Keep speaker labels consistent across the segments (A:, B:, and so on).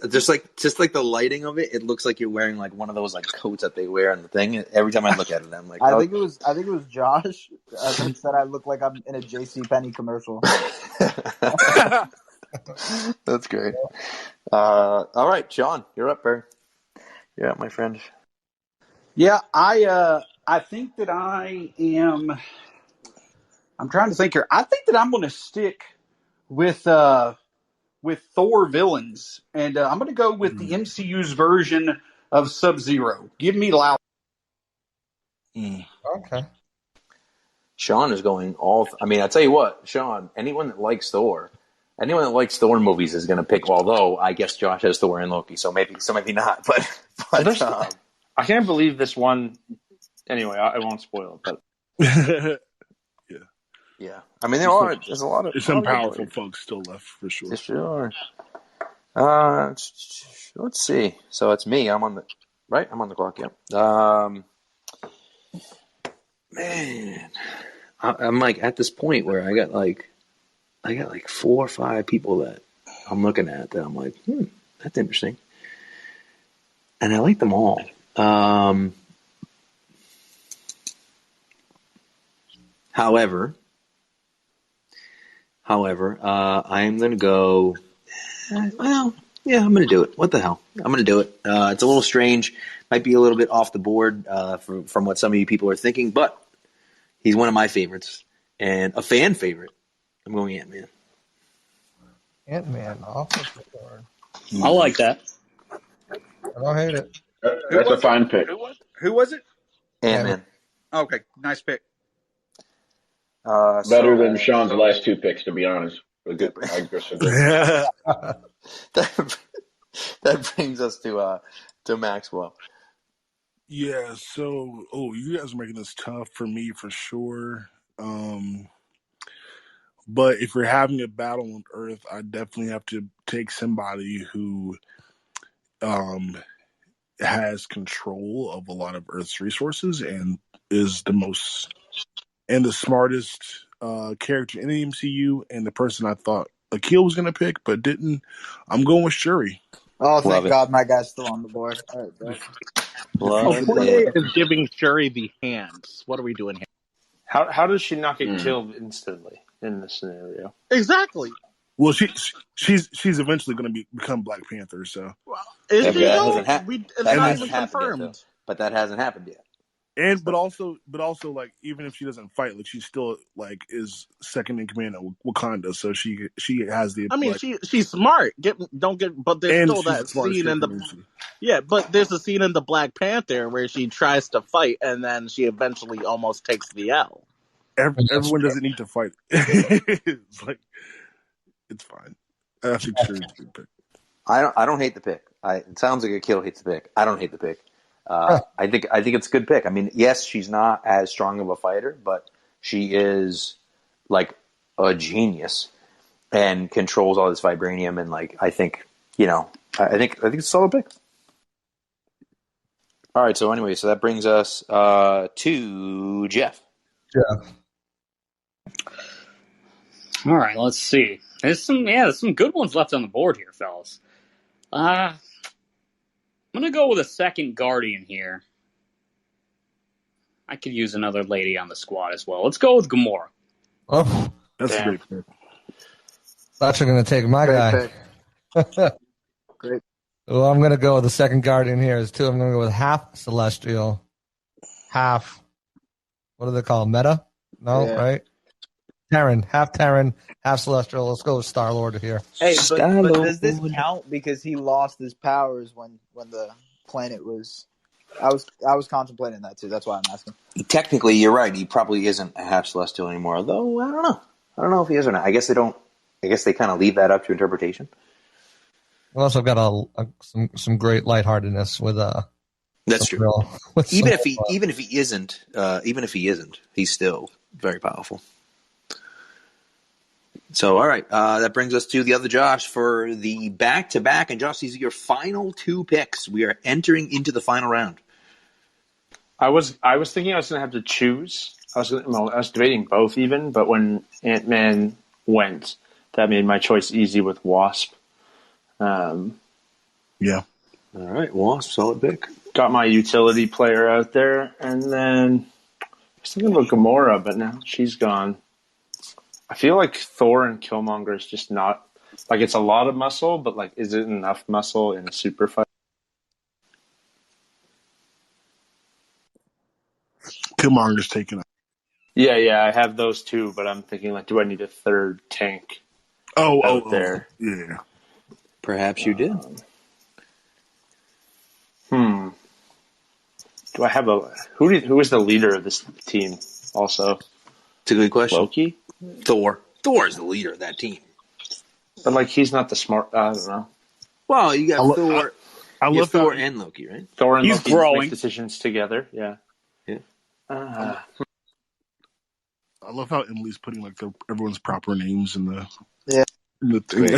A: just like the lighting of it, it looks like you're wearing like one of those like coats that they wear on the thing. Every time I look at it, I'm like,
B: I think it was Josh that said I look like I'm in a JCPenney commercial.
A: That's great. All right, Sean, you're up, Barry. You're up, my friend.
C: Yeah, I think that I am. I'm trying to think here. I think that I'm going to stick with Thor villains, and I'm going to go with the MCU's version of Sub-Zero. Give me Loud.
D: Okay.
A: Sean is going all. I mean, I'll tell you what, Sean. Anyone that likes Thor movies is going to pick. Although I guess Josh has Thor and Loki, so maybe not. But
E: I can't believe this one. Anyway, I won't spoil it. But
A: yeah. I mean, there's a lot of
F: some powerful folks still left for sure.
A: For sure. Let's see. So it's me. I'm on the clock. Yeah. Man, I'm like at this point where I got like 4 or 5 people that I'm looking at that I'm like, that's interesting, and I like them all. However, I'm going to go. Well, yeah, I'm going to do it. What the hell? I'm going to do it. It's a little strange. Might be a little bit off the board from what some of you people are thinking, but he's one of my favorites and a fan favorite. I'm going Ant-Man.
D: Ant-Man off of the board.
G: I like that.
D: I don't hate it.
H: That's a fine pick.
C: Who was it?
A: Ant-Man.
C: Okay, nice pick.
H: Better than Sean's last 2 picks, to be honest.
A: Good.
H: I disagree.
A: That brings us to Maxwell.
F: Yeah, so you guys are making this tough for me for sure. But if we're having a battle on Earth, I definitely have to take somebody who has control of a lot of Earth's resources and is the most and the smartest character in the MCU, and the person I thought Akil was going to pick but didn't. I'm going with Shuri.
B: Oh, thank God my guy's still on the board. All right,
G: Jorge is giving Shuri the hands. What are we doing here?
E: How does she not get killed instantly in this scenario?
G: Exactly.
F: Well, she's eventually going to become Black Panther. So
G: it's
A: not
G: even confirmed.
A: Yet, but that hasn't happened yet.
F: And but also like even if she doesn't fight, like she still like is second in command of Wakanda, so she has the.
G: I mean,
F: like,
G: she's smart. But there's still that scene in the but there's a scene in the Black Panther where she tries to fight and then she eventually almost takes the L.
F: Everyone doesn't need to fight. It's like it's fine. I think Shuri's a good pick.
A: I don't hate the pick. It sounds like Akil hates the pick. I don't hate the pick. I think it's a good pick. I mean, yes, she's not as strong of a fighter, but she is like a genius and controls all this vibranium. And like, I think it's a solid pick. All right. So anyway, so that brings us to Jeff.
G: All right. Let's see. There's some good ones left on the board here, fellas. I'm going to go with a second Guardian here. I could use another lady on the squad as well. Let's go with Gamora.
D: Oh,
F: that's a great pick.
D: Thought you're going to take my guy.
B: Great.
D: Well, I'm going to go with the second Guardian here. I'm going to go with half Celestial, half, what do they call Meta? No, right? Terran, half Celestial. Let's go with Star-Lord here.
B: Hey, but does this count because he lost his powers when the planet was? I was contemplating that too. That's why I'm asking.
A: Technically, you're right. He probably isn't a half Celestial anymore. Though I don't know. I don't know if he is or not. I guess they don't. I guess they kind of leave that up to interpretation.
D: We also got some great lightheartedness with
A: That's true. Even if he isn't, he's still very powerful. So, all right, that brings us to the other Josh for the back-to-back. And, Josh, these are your final 2 picks. We are entering into the final round.
E: I was thinking I was going to have to choose. I was debating both even, but when Ant-Man went, that made my choice easy with Wasp.
F: Yeah.
A: All right, Wasp, solid pick.
E: Got my utility player out there, and then I was thinking about Gamora, but now she's gone. I feel like Thor and Killmonger is just not like it's a lot of muscle, but like is it enough muscle in a super fight?
F: Killmonger's taken up.
E: Yeah, I have those two, but I'm thinking like, do I need a third tank out there?
F: Yeah.
A: Perhaps you did.
E: Do I have who is the leader of this team? Also,
A: It's a good question.
E: Loki.
A: Thor. Thor is the leader of that team.
E: But like he's not the smart. I don't know.
A: Well, you got Thor.
F: I
A: You
F: love
A: have Thor
F: how
A: and Loki, right?
E: Thor and
I: He's
E: Loki
I: growing.
E: make decisions together. Yeah.
A: Yeah.
F: I love how Emily's putting like everyone's proper names in the thing.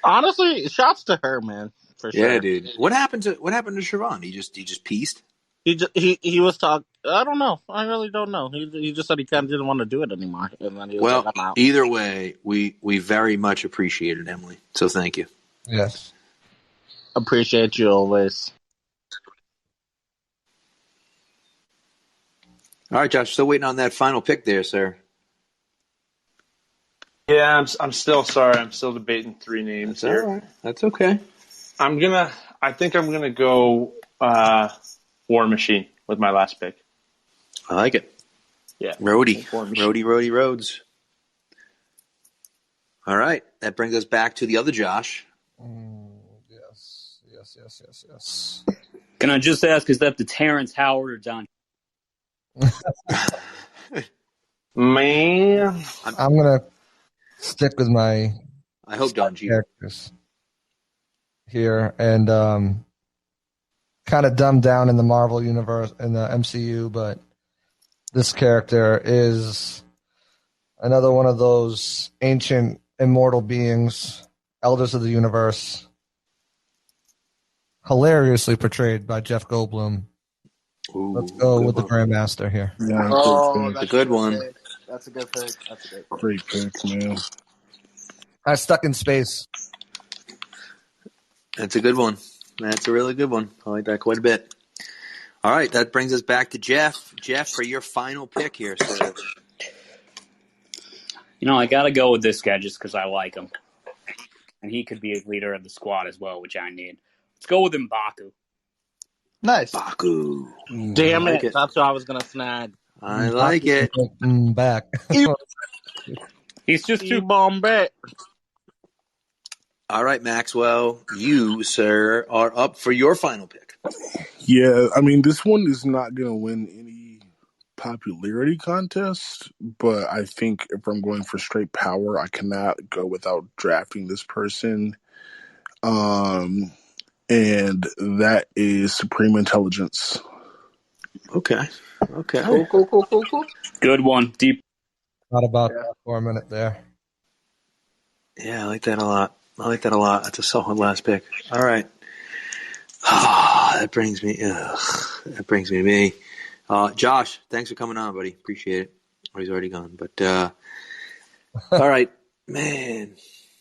G: Honestly, shouts to her, man. For sure.
A: Yeah, dude. What happened to Siobhan? He just pieced.
G: He was talking. I don't know. I really don't know. He just said he kind of didn't want to do it anymore, and then he was like, "I'm out."
A: Either way, we very much appreciated Emily. So thank you.
D: Yes.
G: Appreciate you always.
A: All right, Josh. Still waiting on that final pick there, sir.
E: Yeah, I'm still sorry. I'm still debating three names here.
A: All right. That's okay.
E: I think I'm gonna go War Machine with my last pick.
A: I like it.
E: Yeah,
A: Rhodey Rhodes. All right, that brings us back to the other Josh.
D: Yes.
I: Can I just ask, is that the Terrence Howard or Don?
E: Man,
D: I'm gonna stick with my
A: I hope Don G.
D: characters here and kind of dumbed down in the Marvel universe in the MCU, but this character is another one of those ancient immortal beings, elders of the universe, hilariously portrayed by Jeff Goldblum.
A: Ooh,
D: Let's go with the Grandmaster here.
F: Yeah,
A: that's a good one.
B: Pick. That's a good pick. That's a good pick.
F: Great pick, man.
D: I stuck in space.
A: That's a good one. That's a really good one. I like that quite a bit. All right, that brings us back to Jeff. Jeff, for your final pick here, sir.
I: I got to go with this guy just because I like him. And he could be a leader of the squad as well, which I need. Let's go with M'Baku.
B: Nice.
A: Baku.
G: Damn
A: I like
G: it! That's what I was gonna snag.
A: I like it.
D: Back.
I: He's just too
G: Bombay.
A: All right, Maxwell, you, sir, are up for your final pick.
F: Yeah, I mean, this one is not going to win any popularity contest, but I think if I'm going for straight power, I cannot go without drafting this person. And that is Supreme Intelligence.
A: Okay.
B: Cool.
I: good one. Deep.
D: Thought about that for a minute there.
A: Yeah, I like that a lot. That's a solid last pick. All right. That brings me to me. Josh, thanks for coming on, buddy. Appreciate it. Oh, he's already gone. But all right, man.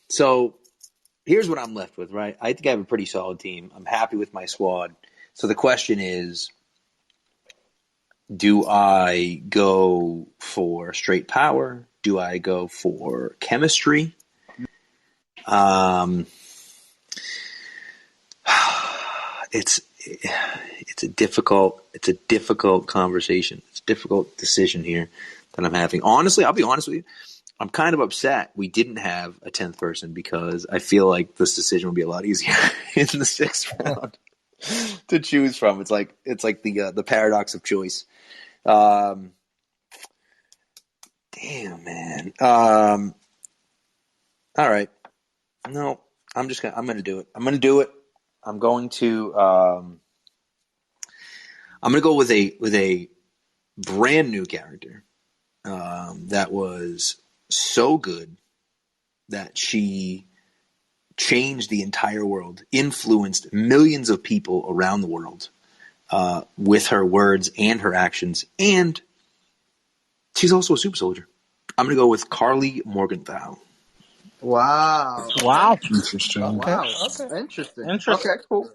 A: So here's what I'm left with, right? I think I have a pretty solid team. I'm happy with my squad. So the question is, do I go for straight power? Do I go for chemistry? It's a difficult conversation. It's a difficult decision here that I'm having. Honestly, I'll be honest with you. I'm kind of upset we didn't have a 10th person because I feel like this decision would be a lot easier in the 6th round to choose from. It's like the paradox of choice. Damn, man. All right. No, I'm going to do it. I'm going to go with a brand new character that was so good that she changed the entire world, influenced millions of people around the world with her words and her actions, and she's also a super soldier. I'm going to go with Carly Morgenthau.
B: Wow.
G: Wow.
F: Interesting.
B: Wow.
D: Okay.
B: Interesting.
G: Interesting.
B: Okay, cool.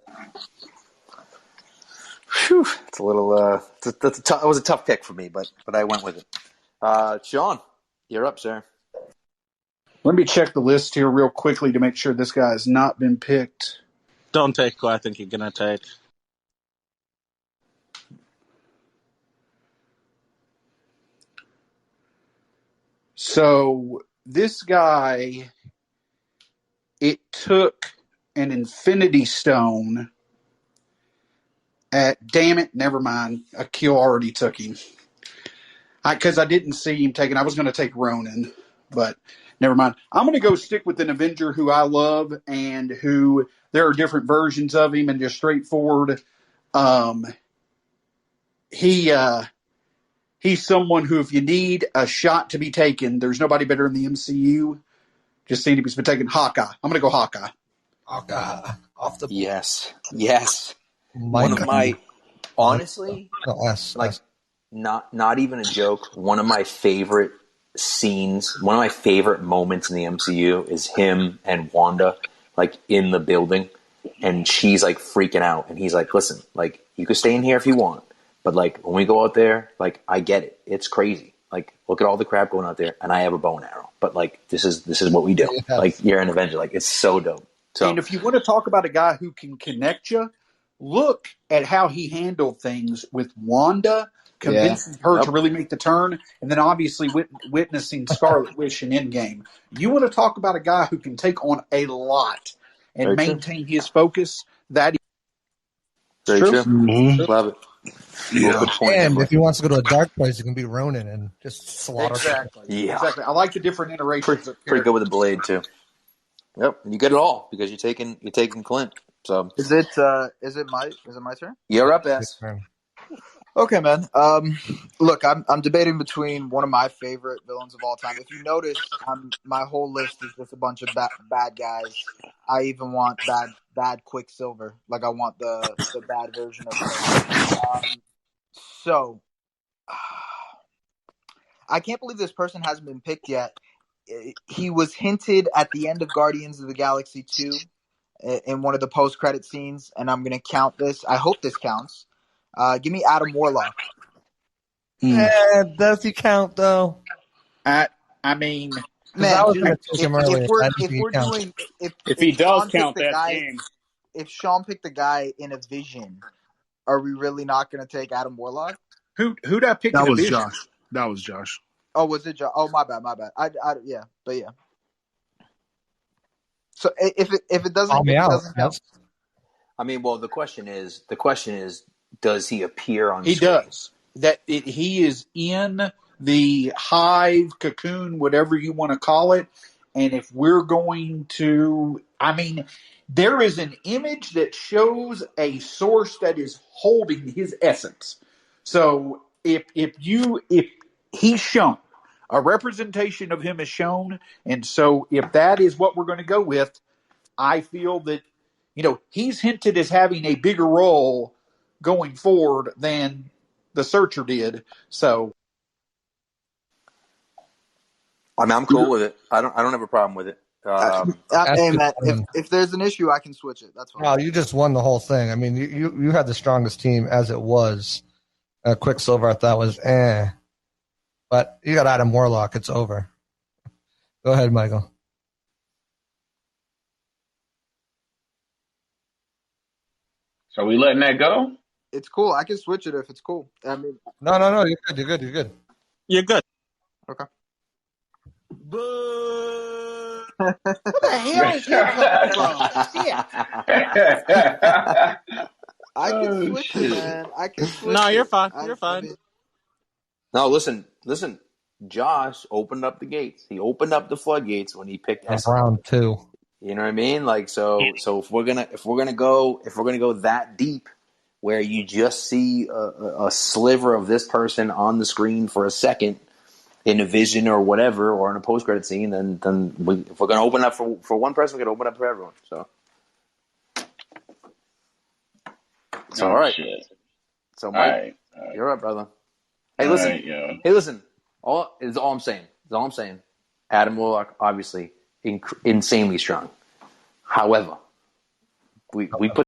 A: Phew, it's a little. It was a tough pick for me, but I went with it. Sean, you're up, sir.
C: Let me check the list here real quickly to make sure this guy has not been picked.
G: Don't take who I think you're going to take.
C: So this guy, it took an Infinity Stone damn it, never mind. Akil already took him. Because I didn't see him taken. I was going to take Ronan, but never mind. I'm going to go stick with an Avenger who I love and who there are different versions of him and just straightforward. He's someone who, if you need a shot to be taken, there's nobody better in the MCU. Just seeing if he's been taken. Hawkeye. I'm going to go Hawkeye.
D: Hawkeye off the
A: Yes.
D: Mike.
A: One of my, honestly,
D: S.
A: not even a joke. One of my favorite scenes, one of my favorite moments in the MCU is him and Wanda like in the building, and she's like freaking out, and he's like, "Listen, like you can stay in here if you want, but like when we go out there, like I get it, it's crazy. Like look at all the crap going out there, and I have a bow and arrow, but like this is what we do.
D: Yes.
A: Like you're an Avenger, like it's so dope." So,
C: and if you want to talk about a guy who can connect you, look at how he handled things with Wanda, convincing her to really make the turn, and then obviously witnessing Scarlet Witch in Endgame. You want to talk about a guy who can take on a lot and
A: Very
C: maintain his focus? That
A: very
C: true.
A: true.
F: Mm-hmm.
A: Love it.
F: Yeah.
A: Good point,
D: And
A: Emily.
D: if he wants to go to a dark place, he can be Ronin and just slaughter.
C: Exactly.
A: Yeah.
C: Exactly. I like the different iterations.
A: Pretty good with the blade too. Yep, and you get it all because you're taking Clint. So
B: Is it my turn?
A: you're up, S.
B: Okay, man. Look, I'm debating between one of my favorite villains of all time. If you notice, my whole list is just a bunch of bad guys. I even want bad Quicksilver. Like I want the bad version of him. So I can't believe this person hasn't been picked yet. He was hinted at the end of Guardians of the Galaxy 2 in one of the post-credit scenes, and I'm going to count this. I hope this counts. Give me Adam Warlock.
D: Does he count, though?
C: I mean,
B: man,
D: I was going to take him earlier.
B: If
I: he does
B: Sean
I: count
B: picked the
I: that
B: guy,
I: game,
B: if Sean picked the guy in a Vision, are we really not going to take Adam Warlock?
C: Who'd I pick?
F: That
C: in a
F: was
C: Vision?
F: Josh. That was Josh.
B: Oh, was it Josh? Oh, my bad. Yeah. So if it doesn't count.
A: I mean, well, the question is, does he appear on?
C: He
A: screen?
C: does. He is in the hive, cocoon, whatever you want to call it. And if we're going to, I mean, there is an image that shows a source that is holding his essence. So if he's shown, a representation of him is shown, and so if that is what we're going to go with, I feel that, he's hinted as having a bigger role going forward than the Searcher did. So
A: I mean, I'm cool with it. I don't have a problem with it.
B: Hey, Matt, if there's an issue, I can switch it. That's fine.
D: No, you just won the whole thing. I mean, you had the strongest team as it was. Quicksilver, I thought was but you got Adam Warlock. It's over. Go ahead, Michael.
H: So we letting that go?
B: It's cool. I can switch it if it's cool. I mean,
D: no. You're good.
G: You're good.
B: Okay.
C: Boo! Where the hell is he coming from?
B: I can switch it, man. I can switch
G: No, you're
B: it.
G: fine. You're fine.
A: No, listen. Josh opened up the gates. He opened up the floodgates when he picked
D: round 2.
A: You know what I mean? Like so if we're gonna go that deep, where you just see a sliver of this person on the screen for a second in a vision or whatever, or in a post credit scene, then if we're gonna open up for one person, we're gonna open up for everyone. So it's all right.
H: Shit.
A: So Mike,
H: all right.
A: You're up, brother. Hey, listen.
H: Right,
A: Hey, listen. All I'm saying. Adam Warlock, obviously, insanely strong. However, we put